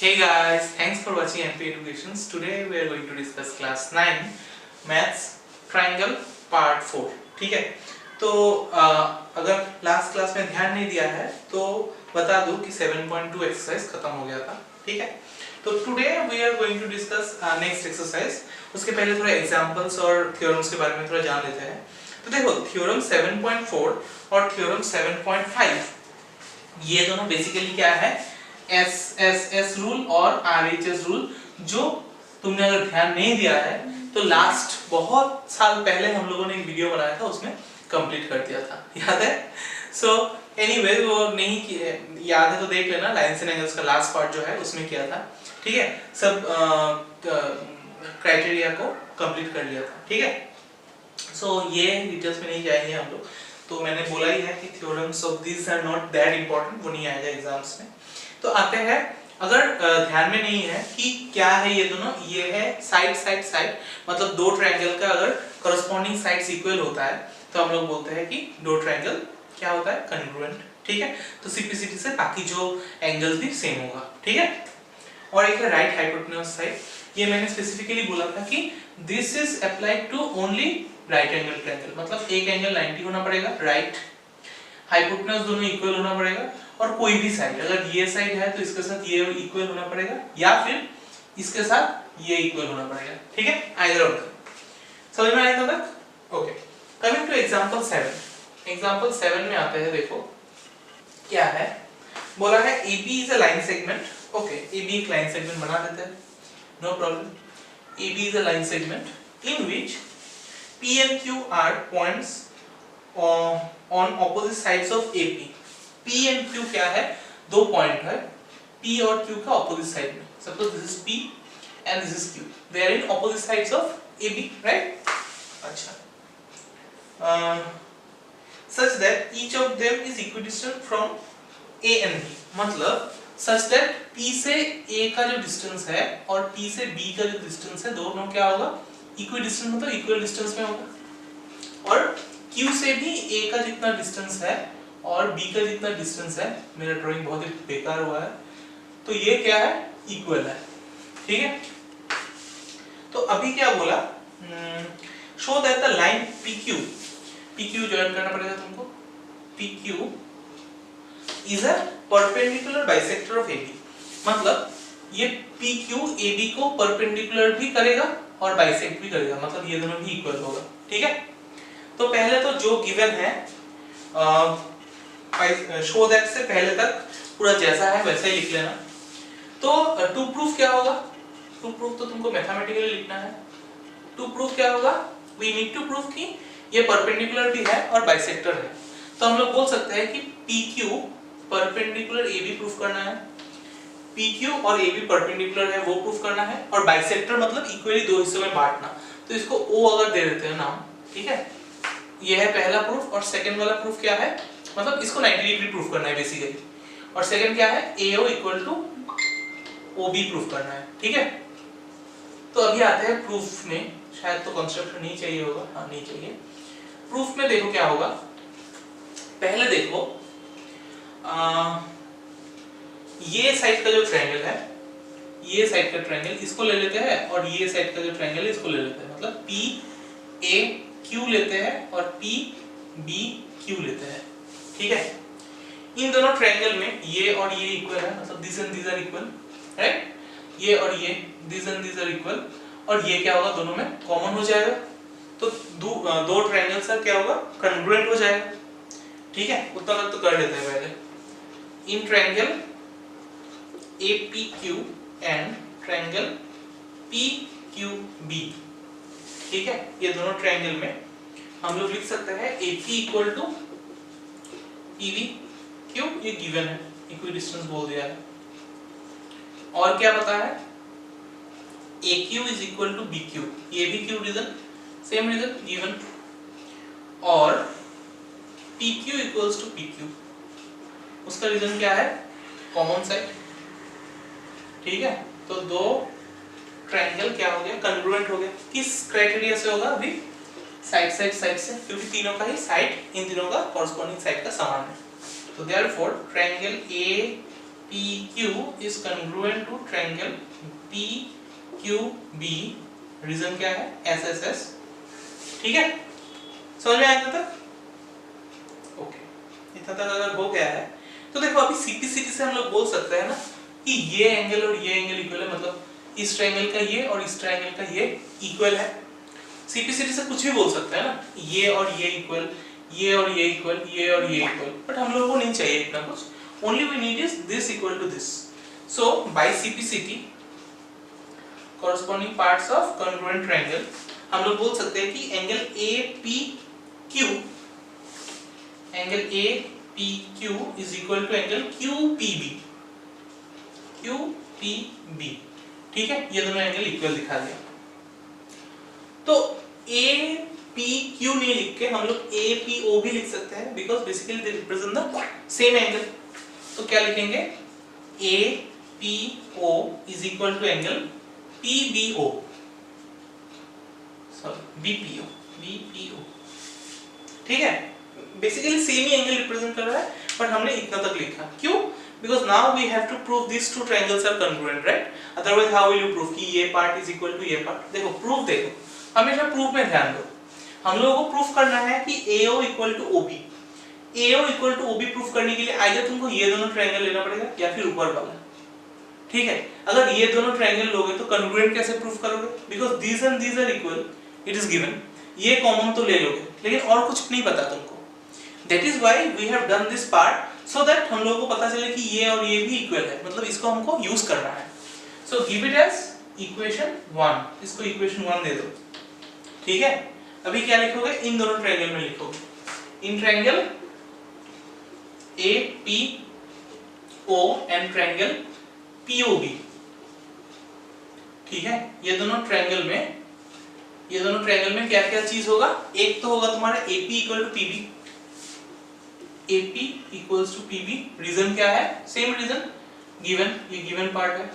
Hey guys, thanks for watching MP Educations. Today we are going to discuss class 9 Maths Triangle Part 4. ठीक है, तो अगर last class में ध्यान नहीं दिया है तो बता दूं कि 7.2 एक्सरसाइज खत्म हो गया था. ठीक है, तो today we are going to discuss next exercise. उसके पहले थोड़ा एग्जांपल्स और थ्योरम्स के बारे में थोड़ा जान लेते हैं. तो देखो, थ्योरम 7.4 और थ्योरम 7.5 ये दोनों बेसिकली क्या है, एस रूल और RHS रूल. जो तुमने अगर ध्यान नहीं दिया है तो लास्ट बहुत साल पहले हम लोगों ने एक वीडियो बनाया था, उसमें कंप्लीट कर दिया था, याद है? सो एनीवे, वो नहीं याद है तो देख लेना. लाइन्स एंड एंगल्स का लास्ट पार्ट जो है उसमें किया था. ठीक है, सब क्राइटेरिया को कंप्लीट कर लिया था. ठीक है, सो ये डिटेल्स में नहीं जाएंगे हम लोग. तो मैंने बोला ही है कि theorems of this are not that important, वो नहीं आएगा एग्जाम्स में. तो आते हैं, अगर ध्यान में नहीं है कि क्या है ये दोनों, ये है साइड साइड साइड, मतलब दो ट्रायंगल का अगर करस्पॉन्डिंग साइड्स इक्वल होता है तो हम लोग बोलते हैं कि दो ट्रायंगल क्या होता है, कॉन्ग्रुएंट. ठीक है, तो सिंप्लिसिटी से बाकी जो एंगल्स भी सेम होगा. ठीक है, और एक है राइट हाइपोटेन्यूज साइड. ये मैंने स्पेसिफिकली बोला था कि this is applied to only right angle triangle, मतलब एक एंगल 90 होना पड़ेगा, राइट हाइपोटेन्यूज दोनों इक्वल होना पड़ेगा, और कोई भी साइड, अगर ये साइड है तो इसके साथ ये इक्वल होना पड़ेगा, या फिर इसके साथ ये इक्वल होना पड़ेगा. ठीक है, आइदर ऑफ देम. समझ में आया तक? Okay, coming two example 7. Example 7 में आते हैं. देखो क्या है, बोला है AB is a line segment. Okay, AB एक लाइन सेगमेंट बना देते हैं, no problem. AB is a line segment in which P and Q are points on opposite sides of AP. P and Q क्या है, दो point है P और Q का ऑपोजिट साइड में. Suppose this is P and this is Q. They are in opposite sides of AB, right? अच्छा, such that each of them is equidistant from A and B. मतलब such that P से A का जो distance है और P से B का जो डिस्टेंस है, दोनों क्या होगा, इक्विडिस्टेंट, मतलब इक्वल डिस्टेंस में होगा. और Q से भी A का जितना डिस्टेंस है और B का जितना डिस्टेंस है, मेरा ड्राइंग बहुत ही बेकार हुआ है, तो ये क्या है, इक्वल है. ठीक है, तो अभी क्या बोला, show that the line PQ join करना पड़ेगा तुमको. PQ is a perpendicular bisector of AB. मतलब ये PQ AB को परपेंडिकुलर भी करेगा और बाइसेक्ट भी करेगा, मतलब ये दोनों भी इक्वल होगा. ठीक है, तो पहले तो जो गिवन है, शो दैट से पहले तक पूरा जैसा है वैसा ही लिख लेना. तो टू प्रूफ क्या होगा, टू प्रूफ तो तुमको मैथमेटिकली लिखना है. टू प्रूफ क्या होगा, वी नीड टू प्रूफ कि ये परपेंडिकुलर भी है और बाइसेक्टर है. तो हम लोग बोल सकते हैं कि PQ परपेंडिकुलर AB प्रूफ करना है, PQ और AB परपेंडिकुलर है वो प्रूफ करना है, और बाइसेक्टर मतलब इक्वली दो हिस्सों में बांटना. तो इसको O अगर दे देते हैं नाम. ठीक है, ये है पहला प्रूफ. और सेकंड वाला प्रूफ क्या है, मतलब इसको 90 डिग्री प्रूफ करना है बेसिकली. और सेकंड क्या है, AO equal to OB proof करना है. ठीक है, तो अभी आते हैं प्रूफ में. शायद तो कंस्ट्रक्टर नहीं चाहिए होगा, हाँ नहीं चाहिए. प्रूफ में देखो क्या होगा, पहले देखो ये साइड का जो ट्रायंगल है, ये साइड का ट्रायंगल इसको ले लेते हैं, और ये साइड का जो ट्रायंगल है इसको ले लेते हैं. मतलब PAQ लेते हैं और PBQ लेते हैं. ठीक है, इन दोनों ट्रायंगल में ये और ये इक्वल है, मतलब this and this are equal, right? ये और ये, this and this are equal, और ये क्या होगा, दोनों में कॉमन हो जाएगा. तो दो ट्रायंगल से क्या होगा, कॉन्ग्रुएंट हो जाएगा. ठीक है, उतना तक तो कर लेते हैं पहले. In triangle APQ and triangle PQB. ठीक है, ये दोनों ट्रायंगल में हम लोग लिख सकते हैं AP इक्वल टू PV. क्यों, ये गिवन है, इक्विडिस्टेंस बोल दिया है. और क्या पता है, AQ is equal to BQ. ये भी क्यों रीजन, सेम रीजन गिवन. और PQ इक्वल्स टू PQ, उसका रीजन क्या है, कॉमन साइड. ठीक है, तो दो ट्रायंगल क्या हो गया, कॉन्ग्रुएंट हो गया. किस क्राइटेरिया से होगा, अभी साइड से, क्योंकि तीनों का ही साइड, इन तीनों का कॉरस्पॉन्डिंग साइड का समान है. तो therefore triangle PQ is congruent to triangle PQB, reason क्या है SSS, ठीक है, समझ में आया तक? ओके, इतना तक अगर हो गया है तो देखो अभी CPCT से हम लोग बोल सकते हैं ना कि ये एंगल और ये एंगल इक्वल है, मतलब इस ट्रायंगल का ये और इस ट्रायंगल का ये इक्वल है। CPCT से कुछ भी बोल सकते हैं ना, ये और ये इक्वल, ये और ये इक्वल, ये और ये इक्वल, बट हम लोगों को नहीं चाहिए इतना कुछ, only we need is this equal to this. So by CPCT corresponding parts of congruent triangle हम लोग बोल सकते हैं कि angle APQ, angle APQ is equal to angle QPB, QPB, ठीक है, ये दोनों एंगल इक्वल दिखा दिया। तो APQ नहीं लिख के हम लोग APO भी लिख सकते हैं, because basically they represent the same angle. तो क्या लिखेंगे, APO is equal to angle PBO, sorry BPO, ठीक है, बेसिकली सेम ही एंगल रिप्रेजेंट कर रहा है, बट हमने इतना तक लिखा, क्यों? Because now we have to prove these two triangles are congruent, right? Otherwise how will you prove कि ये part is equal to ये part? देखो proof देखो, हमेशा proof में ध्यान दो। हम लोगों को प्रूफ करना है कि AO equal to OB, AO equal to OB proof करने के लिए आइदर तुमको ये दोनों ट्रायंगल लेना पड़ेगा या फिर ऊपर वाला, ठीक है। अगर ये दोनों ट्रायंगल लोगे तो congruent कैसे प्रूफ करोगे? Because these and these are equal, it is given, ये कॉमन तो ले लोगे, लेकिन और कुछ नहीं पता तुमको। That is why we have done this part, so that हम लोगों को पता चले कि ये और ये भी इक्वल है, मतलब इसको हमको यूज करना है। So give it as equation 1, इसको equation 1 दे दो, ठीक है। अभी क्या लिखोगे, इन दोनों ट्रायंगल में लिखोगे, in triangle APO and triangle POB, ठीक है। ये दोनों ट्रायंगल में क्या क्या चीज होगा, एक तो होगा तुम्हारा AP equal to PB, AP equals to PB, reason क्या है, सेम रीजन, गिवन, ये गिवन पार्ट है,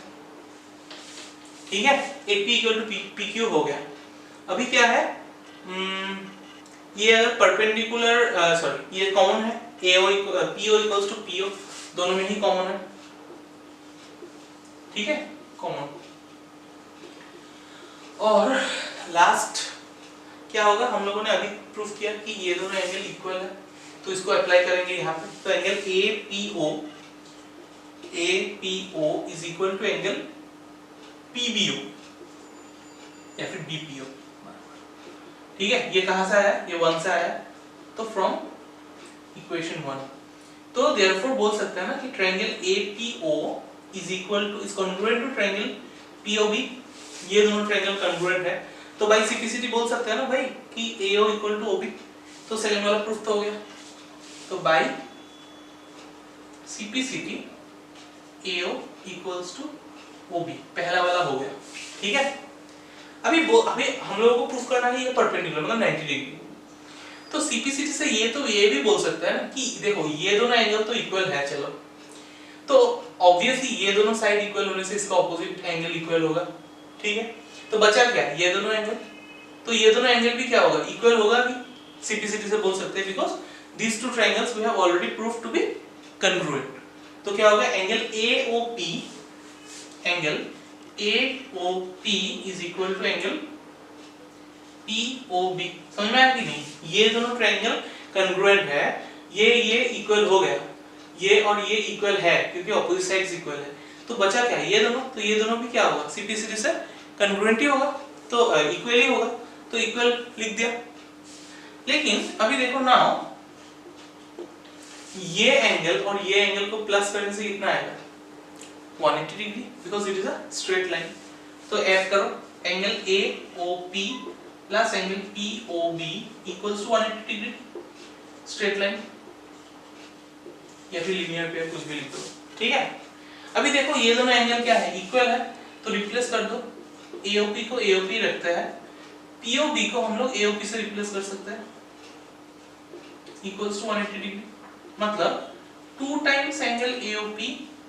ठीक है। AP equal to PQ हो गया। अभी क्या है, ये अगर परपेंडिकुलर, सॉरी ये कॉमन है, PO equals to PO, दोनों में ही कॉमन है, ठीक है, कॉमन। और लास्ट क्या होगा, हम लोगों ने अभी प्रूफ किया कि ये दोनों एंगल इक्वल है, तो इसको अप्लाई करेंगे यहाँ पे। तो angle APO is equal to angle PBO या फिर BPO, ठीक है। ये कहाँ से आया, ये 1 से आया, तो फ्रॉम इक्वेशन 1। तो देयरफॉर बोल सकते हैं ना कि triangle APO is equal to, is congruent to triangle POB, ये दोनों ट्रायंगल कॉन्ग्रुएंट है। तो बाय CPCT बोल सकते हैं ना भाई कि AO इक्वल टू OB, तो सेकंड वाला प्रूफ तो हो गया। तो bye CPCT AO equals to OB, पहला वाला हो गया, ठीक है। अभी हम लोगों को प्रूफ करना है ये परपेंडिकुलर, मतलब 90 डिग्री। तो CPCT से ये भी बोल सकता है ना कि देखो ये दोनों एंगल तो इक्वल है, चलो, तो ऑब्वियसली ये दोनों साइड इक्वल होने से इसका ऑपोजिट एंगल इक्वल होगा, ठीक है। तो बचा क्या, ये दोनों एंगल, तो ये दोनों एंगल भी क्या होगा, इक्वल होगा भी, CPCT से बोल सकते हैं, because these two triangles we have already proved to be congruent। तो क्या होगा, angle AOP is equal to angle POB। समझ में आया कि नहीं? ये दोनों ट्रायंगल congruent है, ये इक्वल हो गया, ये और ये इक्वल है क्योंकि ऑपोजिट साइड्स इक्वल है। तो बचा क्या, ये दोनों, तो ये दोनों भी क्या होगा, CPCT से congruent ही होगा, तो इक्वल ही होगा, तो इक्वल लिख दिया। लेकिन अभी देखो नाउ, ये एंगल और ये एंगल को प्लस करने से कितना आएगा, 180 degree, because it is a straight line. तो ऐड करो, angle AOP plus angle POB equals to 180 degree, straight line, या फिर लीनियर पेयर, कुछ भी लिख दो, ठीक है। अभी देखो ये दोनों एंगल क्या है, इक्वल है, तो रिप्लेस कर दो, AOP को AOP रखते हैं, POB को हम लोग AOP से रिप्लेस कर सकते हैं, इक्वल्स टू 180 डिग्री, मतलब 2 times angle AOP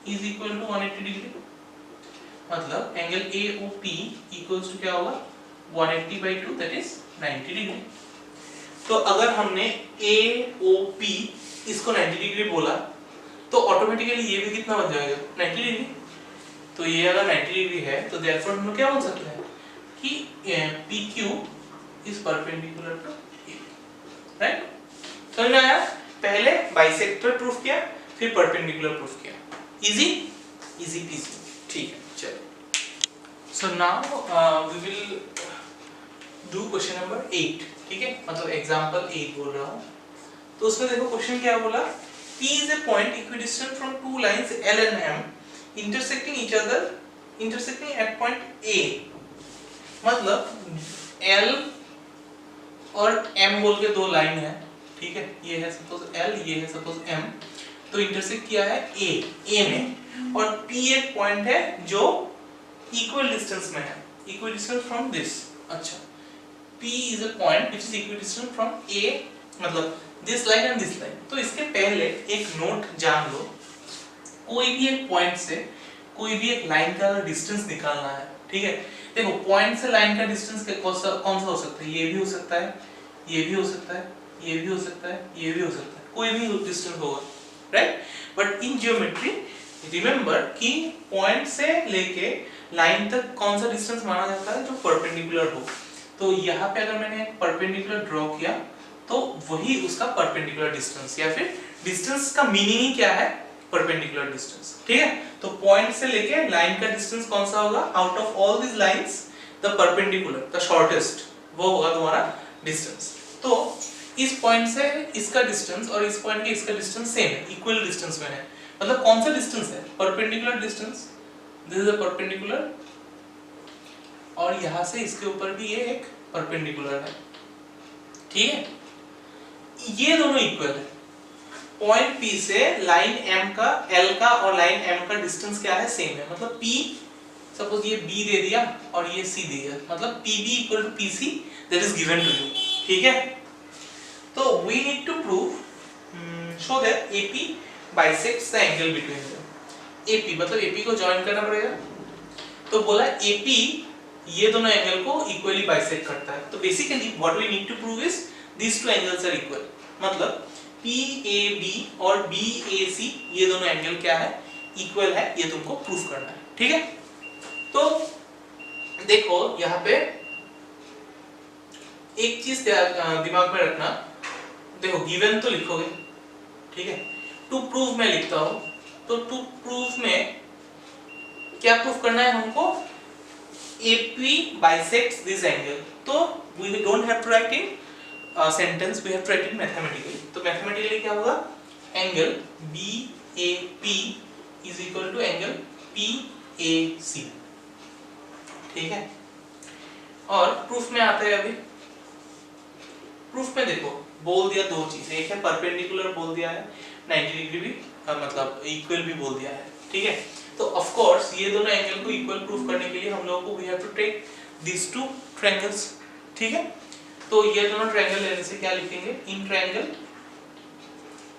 is equal to 180 degree, मतलब एंगल AOP इक्वल्स टू क्या होगा, 180/2, दैट इज 90 डिग्री। तो अगर हमने AOP इसको 90 डिग्री बोला, तो ऑटोमेटिकली ये भी कितना बन जाएगा 90 डिग्री। तो ये अगर 90 डिग्री है तो देयरफॉर हम क्या बोल सकते हैं कि PQ is perpendicular to A, right. समझ में आया? पहले बाइसेक्टर प्रूफ किया, फिर परपेंडिकुलर प्रूफ किया। इजी इजी पीजी, ठीक है। चलो, so now we will do question number 8, ठीक है, मतलब एग्जांपल 8 बोल रहा हूं। तो उसमें देखो क्वेश्चन क्या बोला, P is a point equidistant from two lines L and M intersecting each other, intersecting at point A। मतलब L और M बोल के दो लाइन है, ठीक है, ये है सपोज L, ये है सपोज M, तो इंटरसेक्ट किया है A में, और P एक पॉइंट है जो इक्वल डिस्टेंस में है, इक्विडिस्टेंट फ्रॉम दिस। अच्छा, P is a point which is equidistant from A, मतलब this line and this line. तो इसके पहले एक नोट जान लो, कोई भी एक पॉइंट से कोई भी एक लाइन का डिस्टेंस निकालना है, ठीक है। देखो पॉइंट से लाइन का डिस्टेंस कौन सा हो सकता है, ये भी हो सकता है, ये भी हो सकता है, ये भी हो सकता है, ये भी हो सकता है, कोई भी डिस्टेंस होगा, right. But in geometry remember कि पॉइंट से लेके लाइन तक कौन सा डिस्टेंस माना जाता है, जो परपेंडिकुलर हो। तो यहाँ पे अगर मैंने एक परपेंडिकुलर ड्रॉ किया तो वही उसका परपेंडिकुलर डिस्टेंस, या फिर डिस्टेंस का मीनिंग ही क्या है, परपेंडिकुलर डिस्टेंस, ठीक है। तो पॉइंट से लेके लाइन का डिस्टेंस कौन सा होगा, out of all this lines the perpendicular, the shortest, वो होगा तुम्हारा डिस्टेंस। तो इस पॉइंट से इसका डिस्टेंस और इस पॉइंट के इसका डिस्टेंस सेम है, इक्वल डिस्टेंस में है। मतलब कौन सा डिस्टेंस है, perpendicular distance, this is a perpendicular, और यहां से इसके ऊपर भी ये एक परपेंडिकुलर है, ठीक है। ये दोनों इक्वल है। पॉइंट P से लाइन M का, L का और लाइन M का डिस्टेंस क्या है, सेम है। मतलब P सपोज ये B दे दिया और ये C दे दिया, मतलब PB equal to PC, that is given to you, ठीक है। तो we need to prove show that AP bisects the angle between them। AP मतलब AP को ज्वाइन करना पड़ेगा। तो बोला AP ये दोनों एंगल को इक्वली बाइसेक्ट करता है। तो basically what we need to prove is these two angles are equal, मतलब PAB और BAC ये दोनों एंगल क्या है, इक्वल है, ये तुमको प्रूफ करना है, ठीक है। तो देखो यहाँ पे एक चीज दिमाग में रखना, देखो गिवन तो लिखोगे, ठीक है, टू प्रूव में लिखता हूं, तो टू प्रूव में क्या प्रूफ करना है हमको, AP bisects this angle। तो we don't have to write in sentence, we have to write it mathematically। तो mathematically क्या होगा, angle BAP is equal to angle PAC, ठीक है। और प्रूफ में आता है, अभी प्रूफ में देखो बोल दिया दो चीजें, एक है परपेंडिकुलर बोल दिया है, 90 डिग्री भी मतलब इक्वल भी बोल दिया है, ठीक है। तो ऑफ कोर्स ये दोनों एंगल को इक्वल प्रूफ करने के लिए हम लोगों को we have to take this two triangles, ठीक है। तो ये दोनों ट्रायंगल लेने से क्या लिखेंगे, in triangle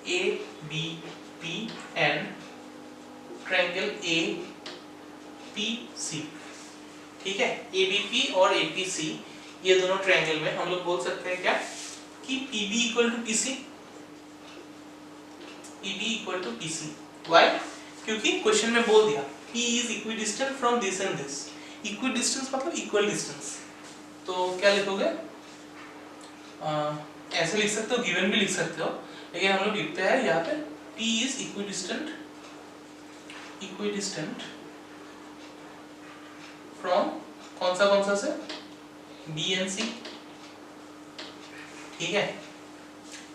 ABP and triangle APC, ठीक है। ABP और APC ये दोनों ट्रायंगल में हम लोग बोल सकते हैं क्या कि PB equal to PC, PB equal to PC। Why, क्योंकि क्वेश्चन में बोल दिया P is equidistant from this and this। equidistance मतलब इक्वल डिस्टेंस। तो क्या लिखोगे, ऐसे लिख सकते हो, गिवन भी लिख सकते हो, लेकिन हम लोग लिखते हैं यहाँ पे P is equidistant from कौन सा से, B and C, ठीक है।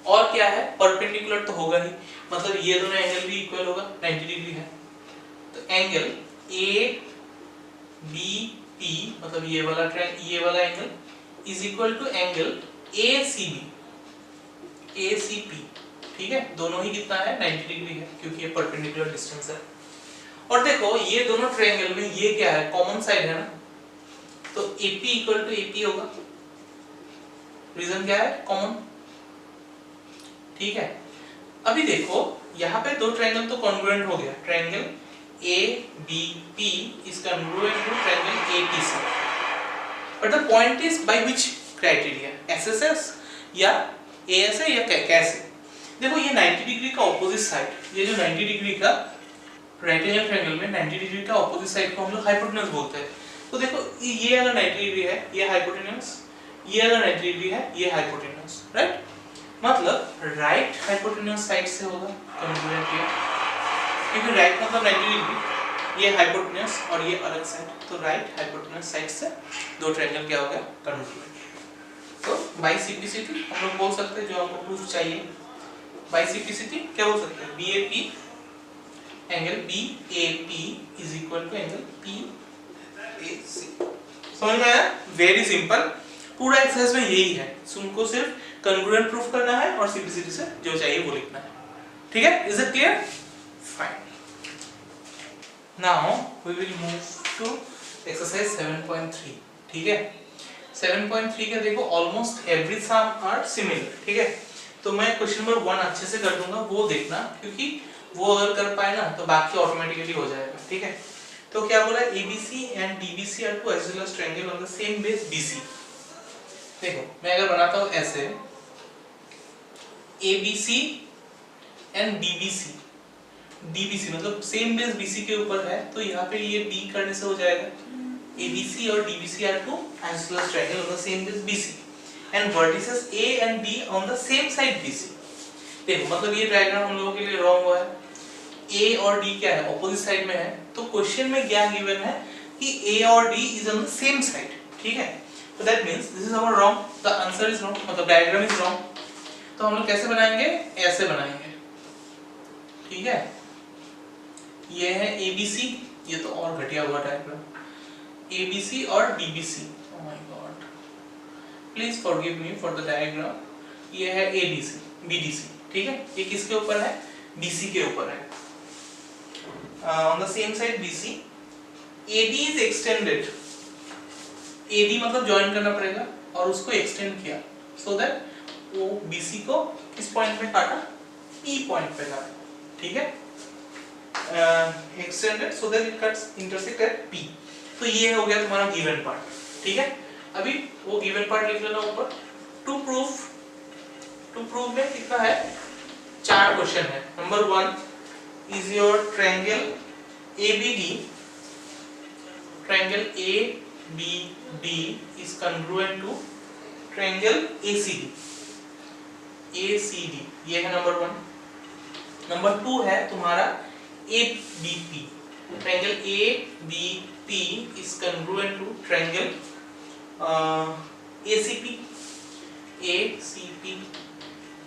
और क्या है, परपेंडिकुलर तो होगा ही, मतलब ये दोनों एंगल भी इक्वल होगा, 90 डिग्री है। तो एंगल ABP मतलब ये वाला angle is equal to angle ACP, ठीक है। दोनों ही कितना है, 90 डिग्री है, क्योंकि ये परपेंडिकुलर डिस्टेंस है। और देखो ये दोनों ट्रायंगल में ये क्या है, कॉमन साइड है ना, तो AP इक्वल टू AP होगा। रीजन क्या है, कॉमन, ठीक है। अभी देखो यहाँ पे दो ट्रायंगल तो कॉन्ग्रुएंट हो गया, triangle ABP is congruent to triangle APC, but the point is by which criteria, SSS या ASA या कैसे। देखो ये 90 डिग्री का ऑपोजिट साइड, ये जो 90 डिग्री का राइट एंगल ट्रायंगल में 90 डिग्री का ऑपोजिट साइड को हम लोग हाइपोटेन्यूज बोलते हैं। तो देखो ये अगर 90 डिग्री है ये हाइपोटेन्यूज, ये अगर 90 डिग्री है ये हाइपोटेन्यूज, राइट? मतलब राइट हाइपोटेन्यूज साइड से होगा कॉन्ग्रुएंट ये, क्योंकि राइट मतलब 90 डिग्री, ये हाइपोटेन्यूज और ये अलग साइड, तो राइट हाइपोटेन्यूज साइड से दो ट्रायंगल क्या हो गया कॉन्ग्रुएंट। तो बाय सिंप्लिसिटी हम लोग बोल सकते हैं जो हमको प्रूफ चाहिए, बाय सिंप्लिसिटी क्या बोल सकते हैं, BAP angle BAP is equal to angle PAC। समझ में आया? वेरी सिंपल, पूरा एक्सरसाइज में यही है, तुमको सिर्फ कॉन्ग्रुएंट प्रूफ करना है और सिंप्लिसिटी से जो चाहिए वो लिखना है, ठीक है? Is it clear? Fine. Now we will move to exercise 7.3, ठीक है? 7.3 का देखो almost every sum are similar, ठीक है? तो मैं क्वेश्चन नंबर 1 अच्छे से कर दूंगा, वो देखना, क्योंकि वो अगर कर पाए ना तो बाकी ऑटोमेटिकली हो जाएगा, ठीक है? तो क्या बोला, ABC and DBC are two isosceles triangle on the same base BC। देखो मैं अगर बनाता हूं ऐसे, ABC एंड DBC मतलब सेम बेस BC के ऊपर है, तो यहाँ पे ये B करने से हो जाएगा, ABC और DBC are two isosceles triangle on the same base BC and vertices A and B on the same side BC। देखो मतलब ये डायग्राम हम लोगों के लिए रॉन्ग हुआ है, A और D क्या है, ऑपोजिट साइड में है, तो क्वेश्चन में क्या गिवन है कि A और D is on the same side, ठीक है? तो that means this is our wrong, the answer is wrong, मतलब डायग्राम is wrong। तो हम लोग कैसे बनाएंगे, ऐसे बनाएंगे, ठीक है? ये है ABC, ये तो और घटिया हुआ डायग्राम, ABC और DBC। Oh my God, please forgive me for the diagram। ये है ADC, BDC, ठीक है? ये किसके ऊपर है, BC के ऊपर है। On the same side BC, AD is extended। AD मतलब ज्वाइन करना पड़ेगा और उसको एक्सटेंड किया, so that वो BC को किस पॉइंट पे काटा, P पॉइंट पे काटा, ठीक है? Extended so that it cuts intersect at P। तो ये हो गया तुम्हारा गिवन पार्ट, ठीक है? अभी वो गिवन पार्ट लिख लेना ऊपर। टू प्रूफ में कितना है, 4 क्वेश्चन है। Number 1 is your triangle ABD, triangle ABD is congruent to triangle ACD, ये है नंबर 1। नंबर 2 है तुम्हारा ABP, triangle ABP is congruent to triangle ACP।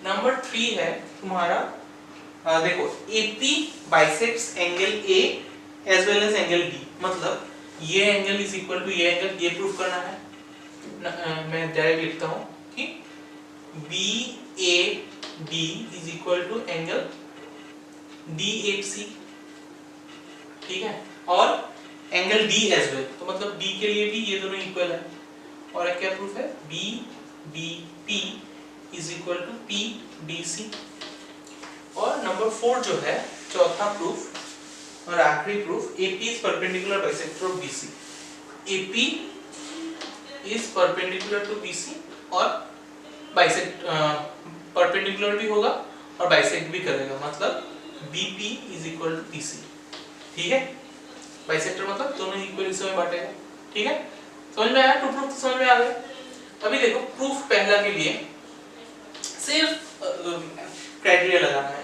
Number 3 है तुम्हारा देखो AP bisects angle A as well as angle D, मतलब ये angle is equal to ये एंगल, ये प्रूफ करना है। मैं डायरेक्ट लिखता हूँ कि BAD is equal to angle DAC, ठीक है? और एंगल D एज वेल, तो मतलब D के लिए भी ये दोनों इक्वल है। और एक क्या प्रूफ है, BBP is equal to PDC। और नंबर 4 जो है चौथा प्रूफ और आखिरी proof, AP is perpendicular bisector of BC। AP is perpendicular to BC और बाइसेक्ट परपेंडिकुलर भी होगा और बाइसेक्ट भी करेगा, मतलब BP is equal to PC, ठीक है? बाइसेक्टर मतलब दोनों इक्वल हिस्सों में बांटेगा, ठीक है? समझ में आया? टू प्रूफ तो समझ में आ गया। अभी देखो प्रूफ पहला के लिए सिर्फ क्राइटेरिया लगाना है,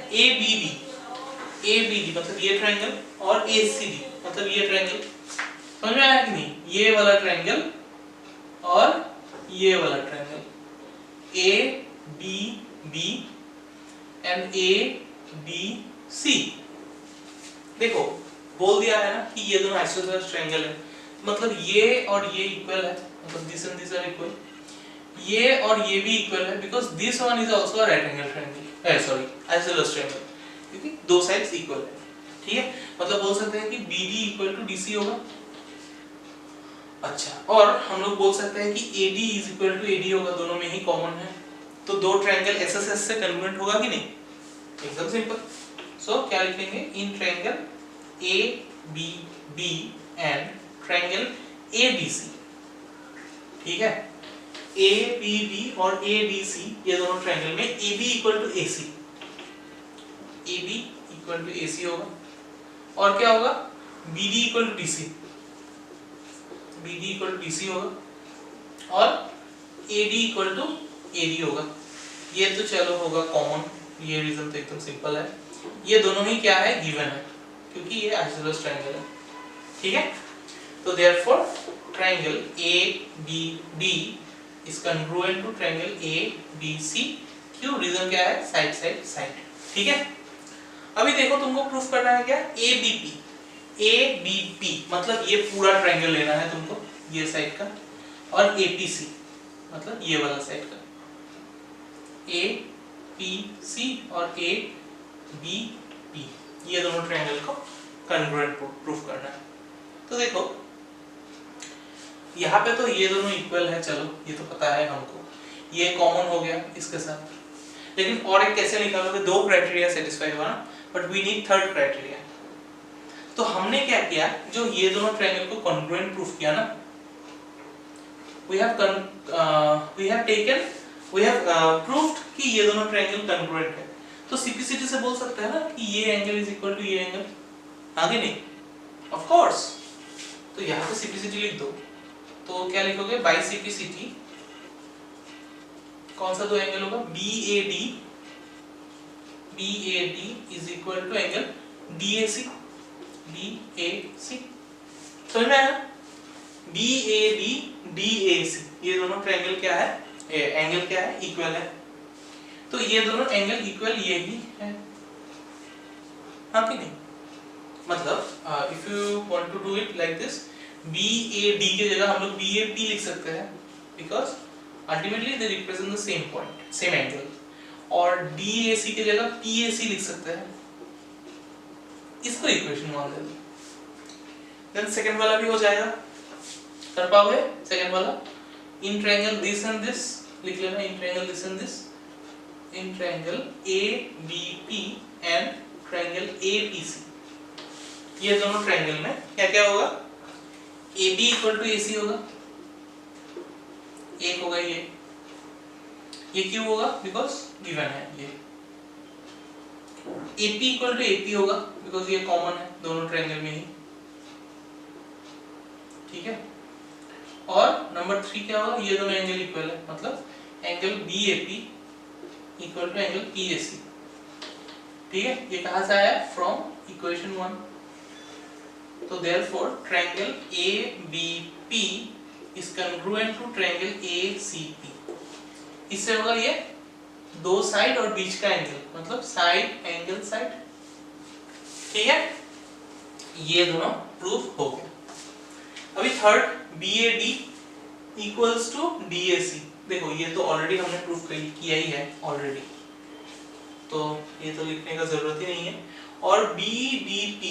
ABD मतलब ये ट्रायंगल और ACD मतलब ये ट्रायंगल। समझ में आया कि नहीं? ये वाला ट्रायंगल और ये वाला ट्रायंगल, ABB एंड ADC। देखो बोल दिया है ना कि ये दोनों आइसोसेलेस ट्रायंगल है, मतलब ये और ये इक्वल है, मतलब this and this are equal. ये और ये भी इक्वल है because this one is also a right angle triangle, sorry isosceles triangle, क्योंकि दो साइड्स इक्वल है, ठीक है? मतलब बोल सकते हैं कि BD इक्वल टू DC होगा। अच्छा, और हम लोग बोल सकते हैं कि AD is equal to AD होगा, दोनों में ही कॉमन है, तो दो ट्रायंगल SSS से कन्वर्ट होगा कि नहीं? एकदम सिंपल। सो क्या लिखेंगे, in triangle ABB and triangle ADC, ठीक है? ABB और ADC ये दोनों ट्रायंगल में AB equal to AC, AB equal to AC होगा, और क्या होगा BD equal to DC, BD equal to DC होगा, और AD इक्वल टू AD होगा। ये तो चलो होगा कॉमन, ये रीजन तो एकदम सिंपल है, ये दोनों ही क्या है गिवन है क्योंकि ये आइसोसेलेस ट्रायंगल है, ठीक है। तो therefore triangle ABD is congruent to triangle ABC, क्यों, रीजन क्या है, साइड साइड साइड, ठीक है। अभी देखो तुमको प्रूफ करना है क्या, ABP, ABP मतलब ये पूरा ट्रायंगल लेना है तुमको, ये साइड का, और APC मतलब ये वाला साइड का, APC और ABP, ये दोनों ट्रायंगल को कॉन्ग्रुएंट प्रूफ करना है। तो देखो यहाँ पे तो ये दोनों इक्वल है, चलो ये तो पता है हमको, ये कॉमन हो गया इसके साथ, लेकिन और एक कैसे निकालोगे, दो क्राइटेरिया सेटिस्फाई हुआ ना, but we need third criteria. तो हमने क्या किया, जो ये दोनों ट्रायंगल को कॉन्ग्रुएंट प्रूफ किया ना, we have proved कि ये दोनों ट्रायंगल कॉन्ग्रुएंट है। तो सिंपलिसिटी से बोल सकते हैं ना कि ये एंगल इज इक्वल टू ये एंगल, आगे नहीं, ऑफ कोर्स। तो यहाँ पे सिंपलिसिटी लिख दो, तो क्या लिखोगे, बाई सिंपलिसिटी कौन सा दो एंगल होगा, BAD is equal to angle DAC, समझ में आया, BAD DAC, ये दोनों ट्रायंगल क्या है, एंगल क्या है, इक्वल है। तो ये दोनों एंगल इक्वल ये ही है, हाँ कि नहीं, मतलब if you want to do it like this, BAD के जगह हम लोग BAP लिख सकते हैं, because ultimately they represent the same point, same angle, और DAC के जगह PAC लिख सकते हैं, इसको इक्वेशन 1 दे दो, देन सेकंड वाला भी हो जाएगा, कर पाओगे सेकंड वाला, इन ट्रायंगल दिस एंड दिस लिख लेना, इन triangle this and this, in triangle ABP and triangle APC, ये दोनों ट्रायंगल में क्या क्या होगा, AB इक्वल टू AC होगा, एक होगा ये क्यों होगा, बिकॉज गिवन है, ये AP इक्वल टू AP होगा, बिकॉज ये कॉमन है दोनों ट्रायंगल में ही, ठीक है। और नंबर 3 क्या होगा, ये दोनों एंगल इक्वल है, मतलब angle BAP equal to angle PAC, ठीक है। ये कहां से आया, फ्रॉम इक्वेशन 1। तो therefore triangle ABP is congruent to triangle ACP, इससे होगा ये दो साइड और बीच का एंगल, मतलब साइड एंगल साइड, ठीक है, ये दोनों प्रूफ हो गया। अभी third, BAD equals to DAC, देखो ये तो ऑलरेडी हमने प्रूफ किया ही है ऑलरेडी, तो ये तो लिखने का जरूरत ही नहीं है। और BBP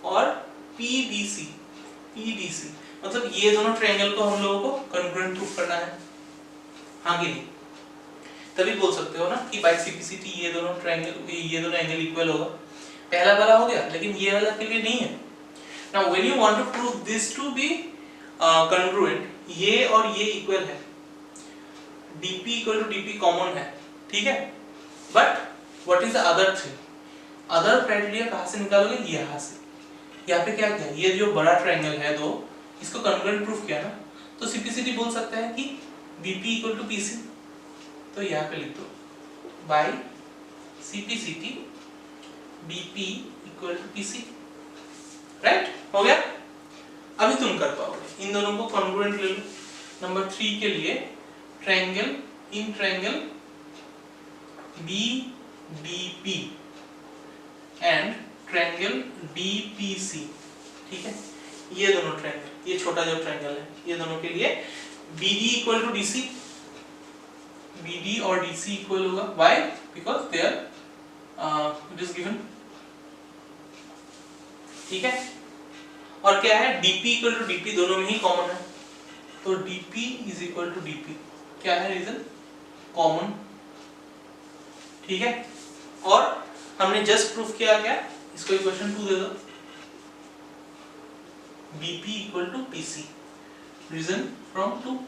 और PDC मतलब ये दोनों ट्रायंगल को हम लोगों को कॉन्ग्रुएंट प्रूफ करना है, हाँ कि नहीं, तभी बोल सकते हो ना कि बाय सिंपलिसिटी ये दोनों ट्रायंगल, ये दोनों एंगल इक्वल होगा, पहला वाला हो गया, लेकिन ये वाला के लिए नहीं है। Now when you want to prove this to be congruent, ये और ये इक्वल है, DP equal to DP common है, ठीक है, but what is the other thing, other criteria कहाँ से निकालोगे, यहाँ से। यहाँ पे क्या किया, ये जो बड़ा ट्रायंगल है दो, इसको कॉन्ग्रुएंट प्रूफ किया ना, तो सिंपलिसिटी बोल सकते हैं कि BP इक्वल टू PC, तो यहाँ पे लिख दो by simplicity BP equal to PC, right, हो गया। अभी तुम कर पाओगे, इन दोनों को कॉन्ग्रुएंट ले लो। नंबर 3 के लिए triangle, in triangle BDP and triangle DPC, ठीक है, ये दोनों ट्रायंगल, ये छोटा जो ट्रायंगल है, ये दोनों के लिए BD equal to DC, BD और DC इक्वल होगा, why, because they are it is given, ठीक है। और क्या है, DP इक्वल टू DP दोनों में ही कॉमन है, तो DP is equal to DP, क्या है रीजन, कॉमन, ठीक है। और हमने जस्ट प्रूफ किया क्या, इसको इक्वेशन 2 दे दो, BP equal to PC, reason from 2,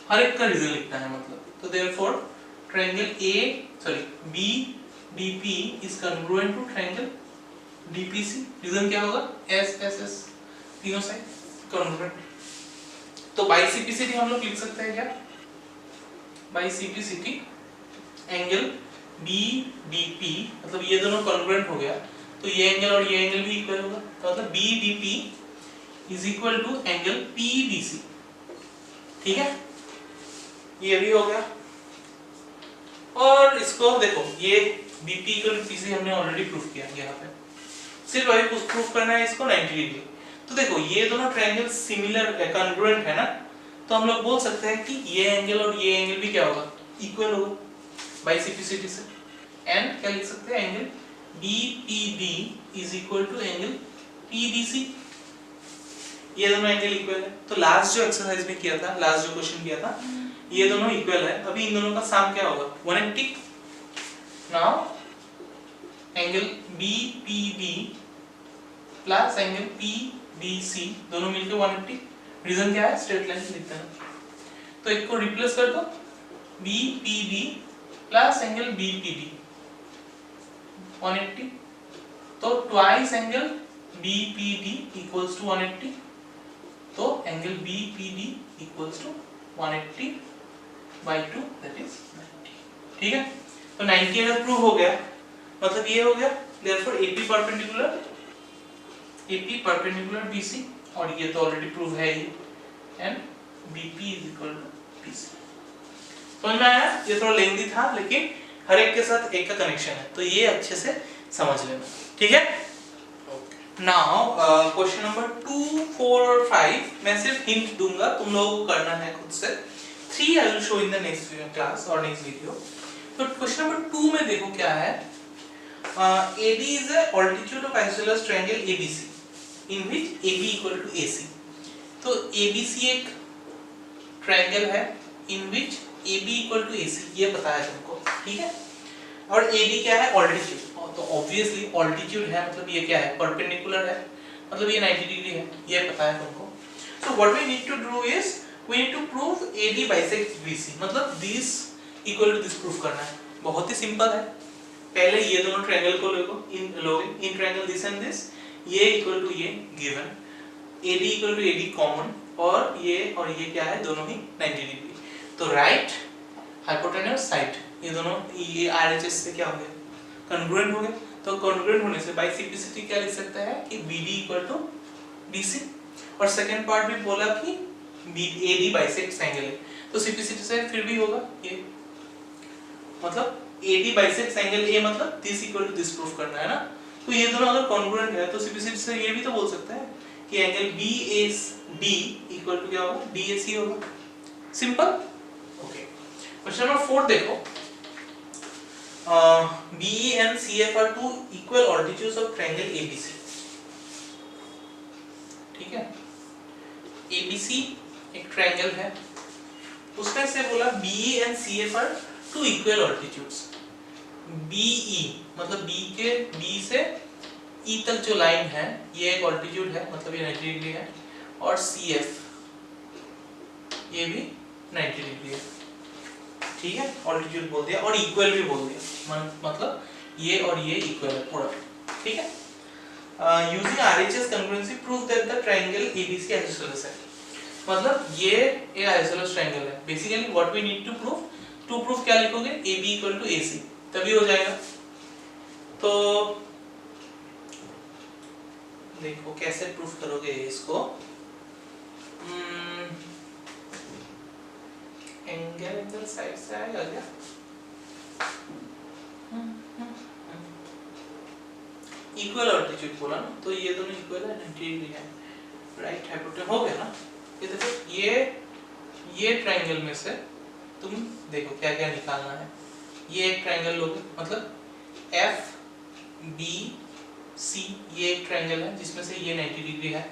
हर एक का रीजन लिखना है मतलब, तो therefore triangle BDP DP is congruent to triangle DPC. Reason क्या होगा? SSS तीनों साइड congruent. तो बाई CPCT हम लोग लिख सकते हैं क्या? बाई CPCT एंगल BDP, मतलब ये दोनों congruent हो गया तो ये एंगल और ये एंगल भी इक्वल होगा, तो मतलब BDP is equal to angle PDC. ठीक है, ये भी हो गया. और इसको देखो, ये BP इक्वल टू PC हमने ऑलरेडी प्रूफ किया यहाँ पे, सिर्फ अभी कुछ प्रूफ करना है इसको 90 डिग्री. तो देखो ये दोनों ट्रायंगल सिमिलर कॉन्ग्रुएंट है ना, तो हम लोग बोल सकते हैं कि ये एंगल और ये एंगल भी क्या होगा? इक्वल होगा बाय CPCT से. एंड क्या लिख सकते हैं? Angle BPD is equal to angle PDC. ये दोनों एंगल इक्वल है. तो लास्ट जो एक्सरसाइज में किया था, लास्ट जो क्वेश्चन किया था, ये दोनों इक्वल है. अभी इन दोनों का सम क्या होगा? 180. Now angle BPD plus angle PDC दोनों मिलकर 180. रीजन क्या है? स्ट्रेट लाइन लिखते हैं. तो एक को रिप्लेस कर दो, BPD प्लस एंगल BPD 180. तो twice angle BPD equals to 180. तो angle BPD equals to 180 by 2 that is 90. ठीक है, तो 90 अगर प्रूव हो गया मतलब ये हो गया. therefore AP perpendicular BC, और ये तो ऑलरेडी प्रूव है ही, and BP is equal to PC. समझ में आया? ये थोड़ा लेंथी था लेकिन हर एक के साथ एक का कनेक्शन है, तो ये अच्छे से समझ लेना. ठीक है. नाउ क्वेश्चन नंबर 2, 4 और 5 मैं सिर्फ हिंट दूंगा, तुम लोगों को करना है खुद से. 3 I will show in the next class or next video. तो क्वेश्चन नंबर 2 में देखो क्या है. AD is a altitude of isosceles triangle ABC in which AB equal to AC. तो ABC एक ट्रायंगल है in which AB equal to AC, ये पता है तुमको. ठीक है, और AD क्या है? ऑल्टीट्यूड. तो ऑब्वियसली ऑल्टीट्यूड है मतलब ये क्या है? परपेंडिकुलर है, मतलब ये 90 डिग्री है, ये पता है तुमको. So what we need to do is we need to prove AD bisects BC, मतलब this equal to this proof करना है. बहुत ही सिंपल है. पहले ये दोनों ट्रायंगल को लोगे, in triangle this and this, ये इक्वल टू ये गिवन, AD equal to AD common, और ये क्या है? दोनों ही 90 डिग्री. तो राइट हाइपोटेन्यूज साइड, ये दोनों ये RHS से क्या हो गया? कॉन्ग्रुएंट हो गए. तो कॉन्ग्रुएंट होने से बाय CPCT क्या लिख सकते हैं कि BD इक्वल टू BC. और सेकंड पार्ट भी बोला कि AD बाइसेक्ट्स एंगल है, तो CPCT से फिर भी होगा ये, मतलब AD बाइसेक्ट्स एंगल A, मतलब this equal to this proof करना है ना. तो ये दोनों अगर कॉन्ग्रुएंट है तो CPCT से ये भी तो बोल सकते हैं कि एंगल BAD इक्वल टू क्या होगा? DAC होगा. सिंपल. ओके, क्वेश्चन नंबर 4 देखो. BE and CF are two equal altitudes of triangle ABC. ठीक है, ABC एक ट्रायंगल है, उसमें से बोला BE and CF are two equal altitudes. BE मतलब B से E तक जो लाइन है ये एक ऑल्टीट्यूड है, मतलब ये 90 डिग्री है, और CF ये भी 90 डिग्री है. ठीक है, ऑल्टीट्यूड बोल दिया और इक्वल भी बोल दिया, मतलब ये और ये इक्वल है पूरा. ठीक है. Using RHS congruency prove that the triangle ABC isosceles है, मतलब ये एक आइसोसेलेस ट्रायंगल है. Basically what we need to proof क्या लिखोगे? AB इक्वल टू AC, तभी हो जाएगा. तो देखो कैसे प्रूफ करोगे इसको. एंगल साइड से आएगा क्या? इक्वल ऑल्टीट्यूड बोला ना, तो ये दोनों इक्वल है, 90 डिग्री है. राइट हाइपोटेन्यूज हो गया ना. ये देखो ये ट्रायंगल में से तुम देखो क्या क्या निकालना है. ये एक ट्रायंगल लोगे, मतलब FBC ये एक ट्रायंगल है जिसमें से ये 90 डिग्री है.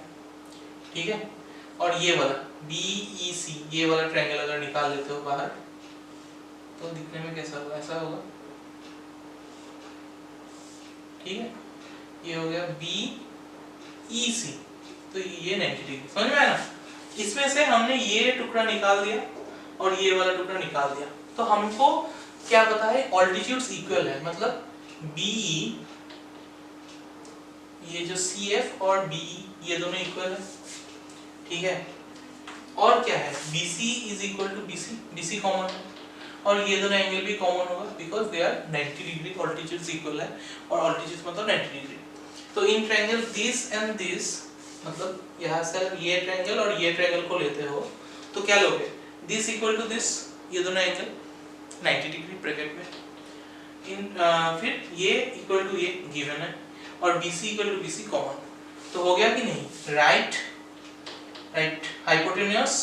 ठीक है, और ये वाला BEC ये वाला ट्रायंगल अगर निकाल लेते हो बाहर तो दिखने में कैसा होगा? ऐसा होगा. ठीक है, ये हो गया BEC, तो ये 90 डिग्री. समझ में आया ना? इसमें से हमने ये टुकड़ा निकाल दिया और ये वाला टुकड़ा निकाल दिया, तो हमको क्या पता है? ऑल्टीट्यूड्स इक्वल है, मतलब BE, ये जो CF और BE ये दोनों इक्वल है, ठीक है। और क्या है, BC is equal to BC, BC common है और ये दोनों एंगल भी कॉमन होगा because they are 90 degree, altitudes equal है और ऑल्टीट्यूड्स मतलब 90 डिग्री। तो in triangle this and this, मतलब यहाँ से ये ट्रायंगल और ये ट्रायंगल को लेते हो तो क्या लोगे, दिस इक्वल टू दिस, ये दोनों एंगल 90 डिग्री ब्रैकेट में, फिर ये इक्वल टू ये गिवन है और BC equal to BC common, तो हो गया कि नहीं, राइट हाइपोटेन्यूस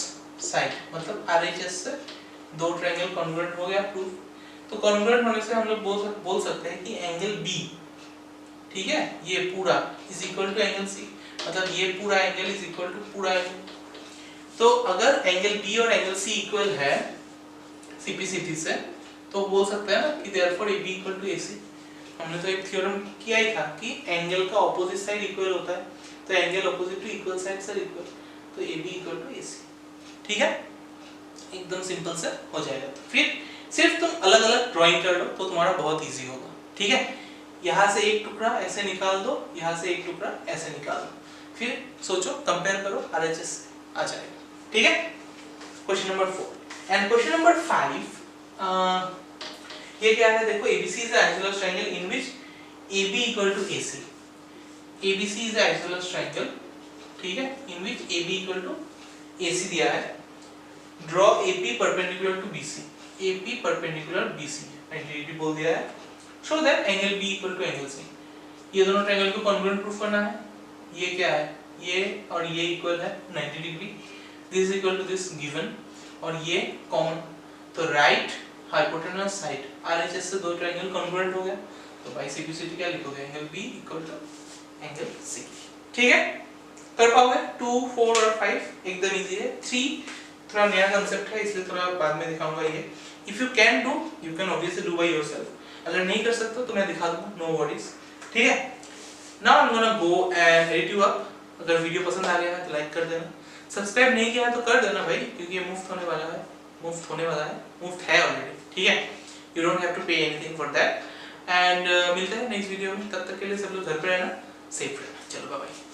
साइड, मतलब RHS से दो ट्रायंगल कॉन्ग्रुएंट हो गया प्रूफ। तो कॉन्ग्रुएंट होने से हम लोग बोल सकते हैं कि एंगल B, ठीक है, ये पूरा is equal to angle C, मतलब ये पूरा एंगल इज इक्वल टू पूरा एंगल। तो अगर एंगल B और एंगल C इक्वल है CPCT से, तो बोल सकते हैं ना कि therefore AB equal to AC। हमने तो एक थ्योरम किया ही था कि एंगल का ऑपोजिट साइड इक्वल होता है, तो angle opposite to equal side से इक्वल, तो AB इक्वल टू AC, ठीक है, एकदम सिंपल से हो जाएगा। फिर सिर्फ तुम अलग अलग ड्राइंग कर लो तो तुम्हारा बहुत इजी होगा, ठीक है। यहाँ से एक टुकड़ा ऐसे निकाल दो, यहाँ से एक टुकड़ा ऐसे निकाल दो, फिर सोचो कंपेयर करो, RHS से आ जाएगा, ठीक है। Question number 4 and question number 5, ये क्या है, देखो ABC is an isosceles triangle in which AB equal to AC, ABC is an isosceles triangle, ठीक है, in which AB equal to AC दिया है, draw AP perpendicular to BC, AP perpendicular BC 90 degree बोल दिया है, show that angle B equal to angle C, ये दोनों triangle को कॉन्ग्रुएंट प्रूफ करना है। ये क्या है, ये और ये इक्वल है 90 degree, this equal to this given और ये कॉमन, तो राइट हाइपोटेन्यूस साइड RHS से दो ट्रायंगल कॉन्ग्रुएंट हो गया, तो बाय CPCT क्या लिखोगे, angle B equal to angle C, ठीक है। कर पाओगे 2, 4 और 5 एकदम इजी है। 3 थोड़ा नया कांसेप्ट है इसलिए थोड़ा बाद में दिखाऊंगा ये। If you can do you can obviously do by yourself, अगर नहीं कर सकते तो मैं दिखा दूंगा, नो वरीज, ठीक है। Now I am gonna go and edit you up. अगर वीडियो पसंद आ गया है तो लाइक कर देना, सब्सक्राइब नहीं किया है तो कर देना भाई, क्योंकि ये मुफ्त होने वाला है, मुफ्त है ऑलरेडी, ठीक है। You don't have to pay anything for that and मिलते हैं नेक्स्ट वीडियो में, तब तक के लिए सब लोग घर पे रहना, सेफ रहना, चलो बाय बाय।